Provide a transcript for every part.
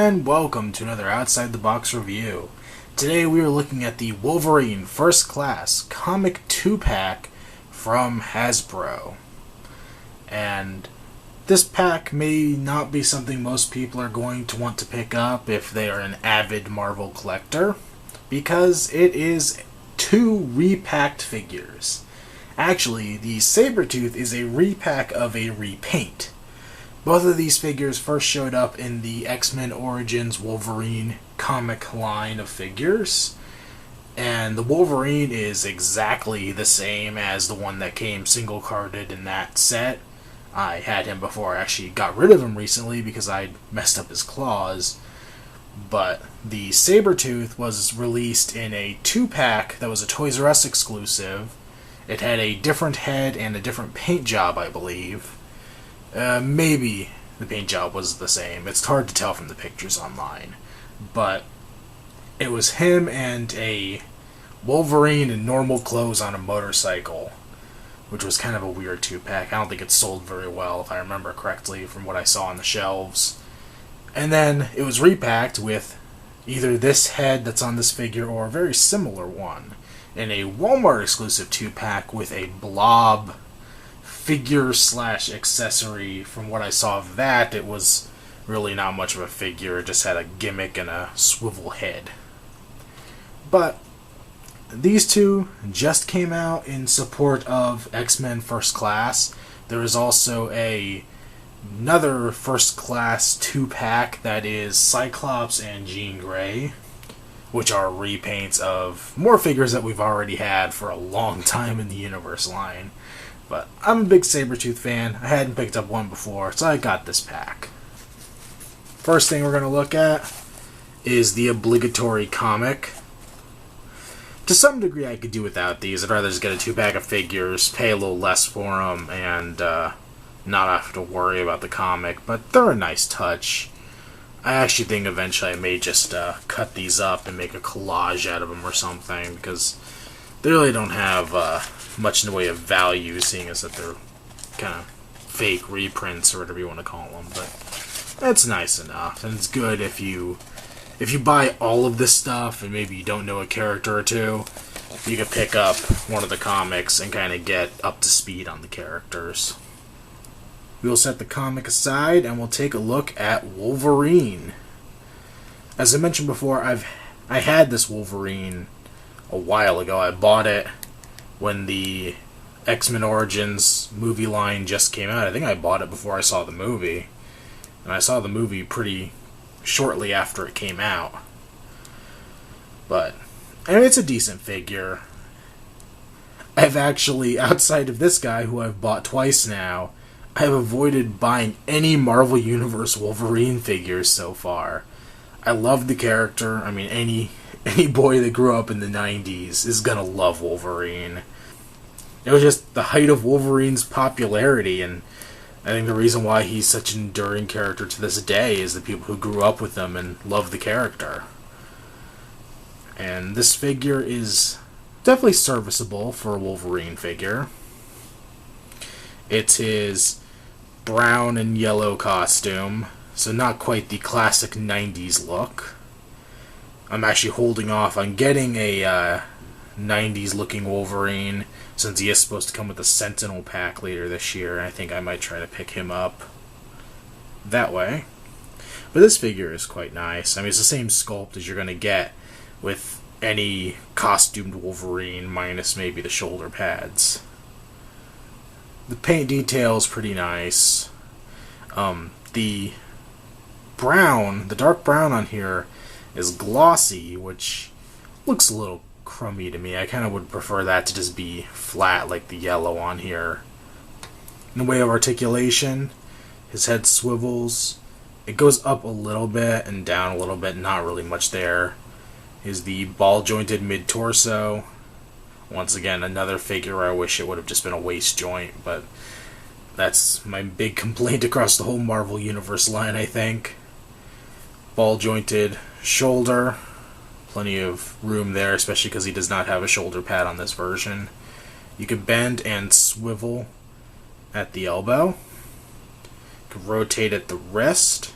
and welcome to another Outside the Box review. Today we are looking at the Wolverine First Class Comic 2-pack from Hasbro. And this pack may not be something most people are going to want to pick up if they are an avid Marvel collector, because it is two repacked figures. Actually, the Sabretooth is a repack of a repaint. Both of these figures first showed up in the X-Men Origins Wolverine comic line of figures, and the Wolverine is exactly the same as the one that came single-carded in that set. I had him before I actually got rid of him recently because I messed up his claws, but the Sabretooth was released in a 2-pack that was a Toys R Us exclusive. It had a different head and a different paint job, I believe. Maybe the paint job was the same. It's hard to tell from the pictures online. But it was him and a Wolverine in normal clothes on a motorcycle, which was kind of a weird 2-pack. I don't think it sold very well, if I remember correctly, from what I saw on the shelves. And then it was repacked with either this head that's on this figure or a very similar one in a Walmart exclusive 2-pack with a blob figure/accessory. From what I saw of that, it was really not much of a figure. It just had a gimmick and a swivel head. But these two just came out in support of X-Men First Class. There is also another First Class 2-pack that is Cyclops and Jean Grey, which are repaints of more figures that we've already had for a long time in the Universe line. But I'm a big Sabretooth fan. I hadn't picked up one before, so I got this pack. First thing we're going to look at is the obligatory comic. To some degree, I could do without these. I'd rather just get a 2-pack of figures, pay a little less for them, and not have to worry about the comic. But they're a nice touch. I actually think eventually I may just cut these up and make a collage out of them or something, because they really don't have much in the way of value, seeing as that they're kind of fake reprints or whatever you want to call them. But that's nice enough, and it's good if you buy all of this stuff and maybe you don't know a character or two, you can pick up one of the comics and kind of get up to speed on the characters. We'll set the comic aside and we'll take a look at Wolverine. As I mentioned before, I had this Wolverine a while ago. I bought it when the X-Men Origins movie line just came out. I think I bought it before I saw the movie. And I saw the movie pretty shortly after it came out. But, I mean, it's a decent figure. I've actually, outside of this guy who I've bought twice now, I've avoided buying any Marvel Universe Wolverine figures so far. I love the character. I mean, any boy that grew up in the 90s is gonna love Wolverine. It was just the height of Wolverine's popularity, and I think the reason why he's such an enduring character to this day is the people who grew up with him and love the character. And this figure is definitely serviceable for a Wolverine figure. It's his brown and yellow costume, so not quite the classic 90s look. I'm actually holding off on getting a 90s looking Wolverine, since he is supposed to come with a Sentinel pack later this year. I think I might try to pick him up that way. But this figure is quite nice. I mean, it's the same sculpt as you're going to get with any costumed Wolverine, minus maybe the shoulder pads. The paint detail is pretty nice. The dark brown on here is glossy, which looks a little crummy to me. I kind of would prefer that to just be flat like the yellow on here. In the way of articulation, his head swivels. It goes up a little bit and down a little bit, not really much there. Is the ball-jointed mid-torso. Once again, another figure where I wish it would have just been a waist joint, but that's my big complaint across the whole Marvel Universe line, I think. Ball-jointed shoulder. Plenty of room there, especially because he does not have a shoulder pad on this version. You can bend and swivel at the elbow. You can rotate at the wrist.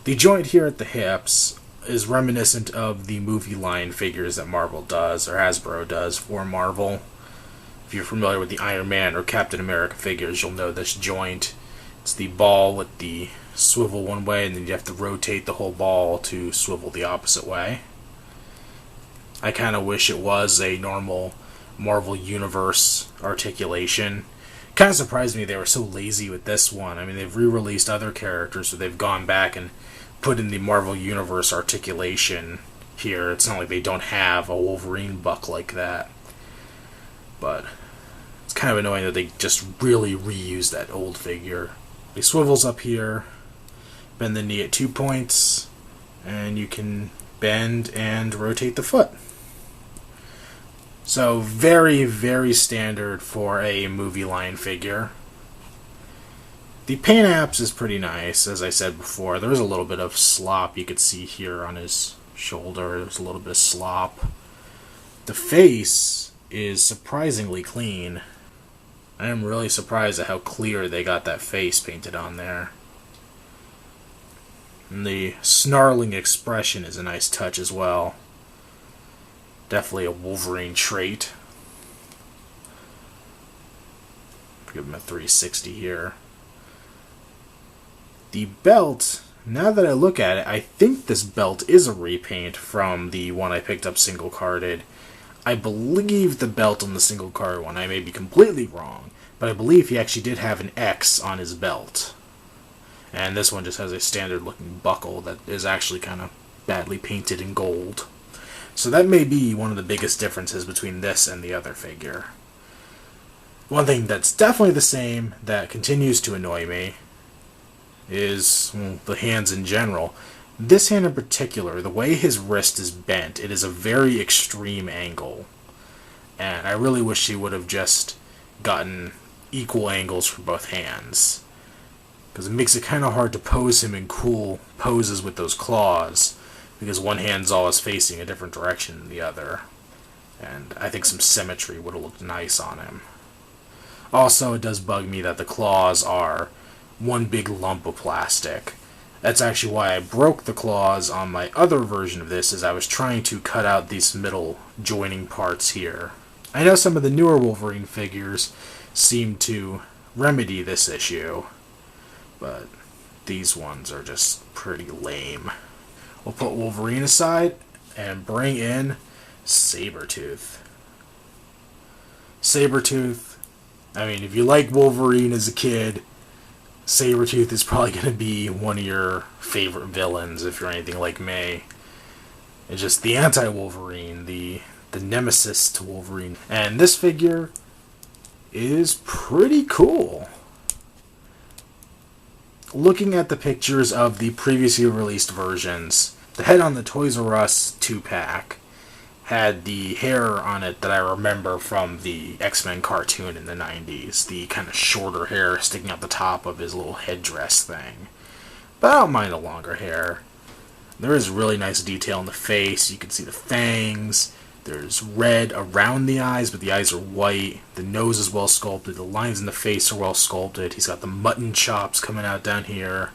The joint here at the hips is reminiscent of the movie line figures that Marvel does, or Hasbro does for Marvel. If you're familiar with the Iron Man or Captain America figures, you'll know this joint. It's the ball with the swivel one way, and then you have to rotate the whole ball to swivel the opposite way. I kind of wish it was a normal Marvel Universe articulation. Kind of surprised me they were so lazy with this one. I mean, they've re-released other characters, so they've gone back and put in the Marvel Universe articulation here. It's not like they don't have a Wolverine buck like that. But it's kind of annoying that they just really reused that old figure. He swivels up here, bend the knee at 2 points, and you can bend and rotate the foot. So very, very standard for a movie line figure. The paint apps is pretty nice, as I said before. There was a little bit of slop you could see here on his shoulder. There's a little bit of slop. The face is surprisingly clean. I am really surprised at how clear they got that face painted on there. And the snarling expression is a nice touch as well. Definitely a Wolverine trait. Give him a 360 here. The belt, now that I look at it, I think this belt is a repaint from the one I picked up single carded. I believe the belt on the single card one, I may be completely wrong, but I believe he actually did have an X on his belt. And this one just has a standard looking buckle that is actually kind of badly painted in gold. So that may be one of the biggest differences between this and the other figure. One thing that's definitely the same that continues to annoy me is, well, the hands in general. This hand in particular, the way his wrist is bent, it is a very extreme angle. And I really wish he would have just gotten equal angles for both hands. Because it makes it kind of hard to pose him in cool poses with those claws, because one hand's always facing a different direction than the other. And I think some symmetry would have looked nice on him. Also, it does bug me that the claws are one big lump of plastic. That's actually why I broke the claws on my other version of this, is I was trying to cut out these middle joining parts here. I know some of the newer Wolverine figures seem to remedy this issue, but these ones are just pretty lame. We'll put Wolverine aside and bring in Sabretooth. Sabretooth, I mean, if you like Wolverine as a kid, Sabretooth is probably going to be one of your favorite villains if you're anything like me. It's just the anti-Wolverine, the nemesis to Wolverine. And this figure is pretty cool. Looking at the pictures of the previously released versions, the head on the Toys R Us 2-pack had the hair on it that I remember from the X-Men cartoon in the 90s. The kind of shorter hair sticking out the top of his little headdress thing. But I don't mind the longer hair. There is really nice detail in the face. You can see the fangs. There's red around the eyes, but the eyes are white. The nose is well sculpted. The lines in the face are well sculpted. He's got the mutton chops coming out down here.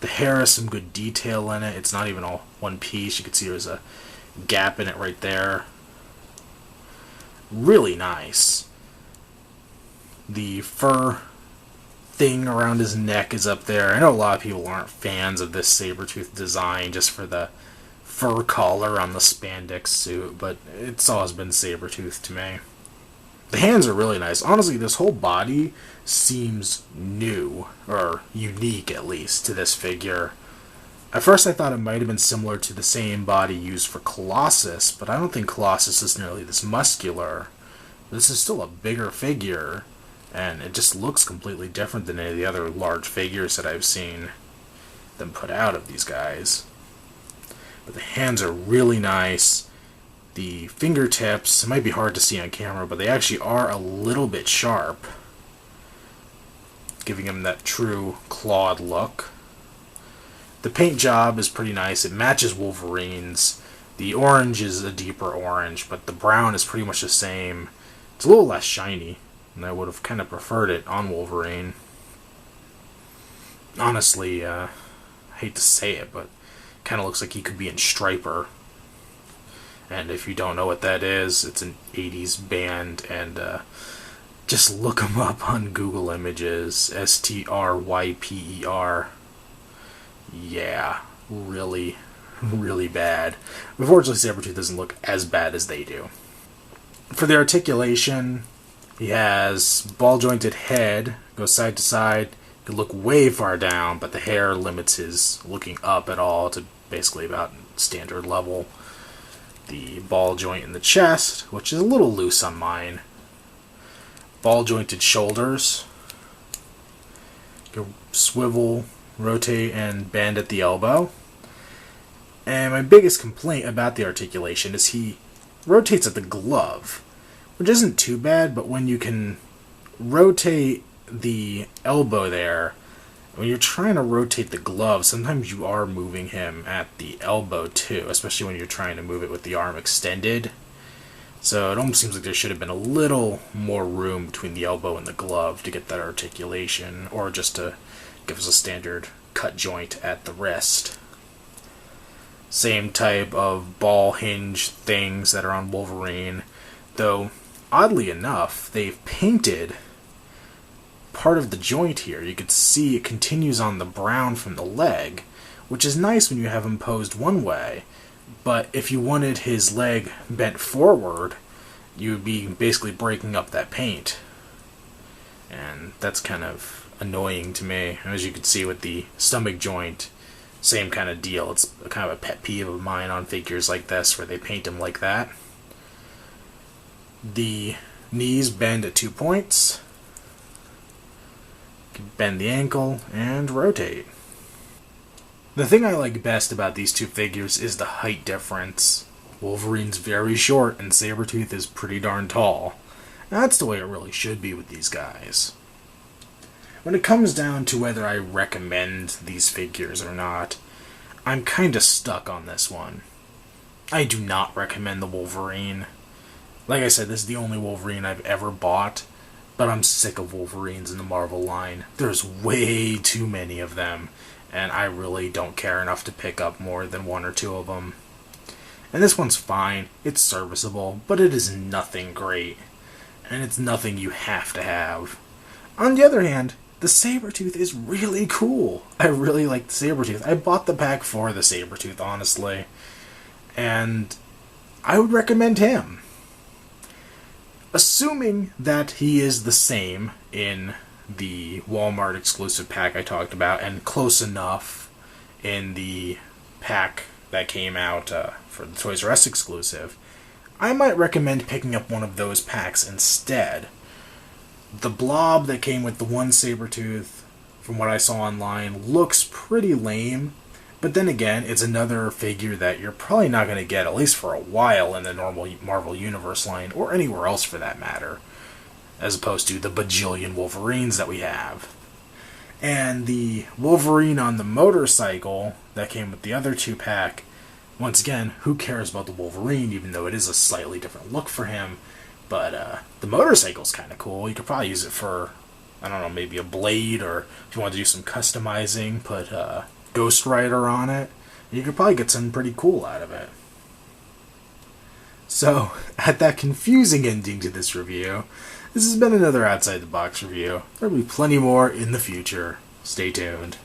The hair has some good detail in it. It's not even all one piece. You can see there's a gap in it right there. Really nice. The fur thing around his neck is up there. I know a lot of people aren't fans of this Sabretooth design just for the fur collar on the spandex suit, but it's always been Sabretooth to me. The hands are really nice. Honestly, this whole body seems new, or unique at least, to this figure. At first I thought it might have been similar to the same body used for Colossus, but I don't think Colossus is nearly this muscular. This is still a bigger figure, and it just looks completely different than any of the other large figures that I've seen them put out of these guys. But the hands are really nice. The fingertips, it might be hard to see on camera, but they actually are a little bit sharp, giving him that true clawed look. The paint job is pretty nice. It matches Wolverine's. The orange is a deeper orange, but the brown is pretty much the same. It's a little less shiny, and I would have kind of preferred it on Wolverine. Honestly, I hate to say it, but kind of looks like he could be in Striper. And if you don't know what that is, it's an 80s band, and just look him up on Google Images. Stryper. Yeah, really, really bad. Unfortunately, Sabretooth doesn't look as bad as they do. For the articulation, he has ball-jointed head, goes side to side, could look way far down, but the hair limits his looking up at all to basically about standard level. The ball joint in the chest, which is a little loose on mine. Ball-jointed shoulders. Go swivel, rotate, and bend at the elbow. And my biggest complaint about the articulation is he rotates at the glove, which isn't too bad, but when you can rotate the elbow there, when you're trying to rotate the glove, sometimes you are moving him at the elbow too, especially when you're trying to move it with the arm extended. So it almost seems like there should have been a little more room between the elbow and the glove to get that articulation, or just to give us a standard cut joint at the wrist. Same type of ball hinge things that are on Wolverine, though oddly enough, they've painted part of the joint here. You could see it continues on the brown from the leg, which is nice when you have him posed one way, but if you wanted his leg bent forward, you would be basically breaking up that paint. And that's kind of annoying to me. As you can see with the stomach joint, same kind of deal. It's kind of a pet peeve of mine on figures like this, where they paint them like that. The knees bend at 2 points. You can bend the ankle and rotate. The thing I like best about these two figures is the height difference. Wolverine's very short and Sabretooth is pretty darn tall. That's the way it really should be with these guys. When it comes down to whether I recommend these figures or not, I'm kinda stuck on this one. I do not recommend the Wolverine. Like I said, this is the only Wolverine I've ever bought, but I'm sick of Wolverines in the Marvel line. There's way too many of them, and I really don't care enough to pick up more than 1 or 2 of them. And this one's fine, it's serviceable, but it is nothing great, and it's nothing you have to have. On the other hand, the Sabretooth is really cool. I really like the Sabretooth. I bought the pack for the Sabretooth, honestly, and I would recommend him. Assuming that he is the same in the Walmart exclusive pack I talked about, and close enough in the pack that came out for the Toys R Us exclusive, I might recommend picking up one of those packs instead. The blob that came with the one Sabretooth, from what I saw online, looks pretty lame, but then again, it's another figure that you're probably not going to get, at least for a while, in the normal Marvel Universe line, or anywhere else for that matter, as opposed to the bajillion Wolverines that we have. And the Wolverine on the motorcycle that came with the other 2-pack, once again, who cares about the Wolverine, even though it is a slightly different look for him, but the motorcycle's kind of cool. You could probably use it for, I don't know, maybe a blade, or if you want to do some customizing, put Ghost Rider on it. You could probably get something pretty cool out of it. So, at that confusing ending to this review, this has been another Outside the Box review. There'll be plenty more in the future. Stay tuned.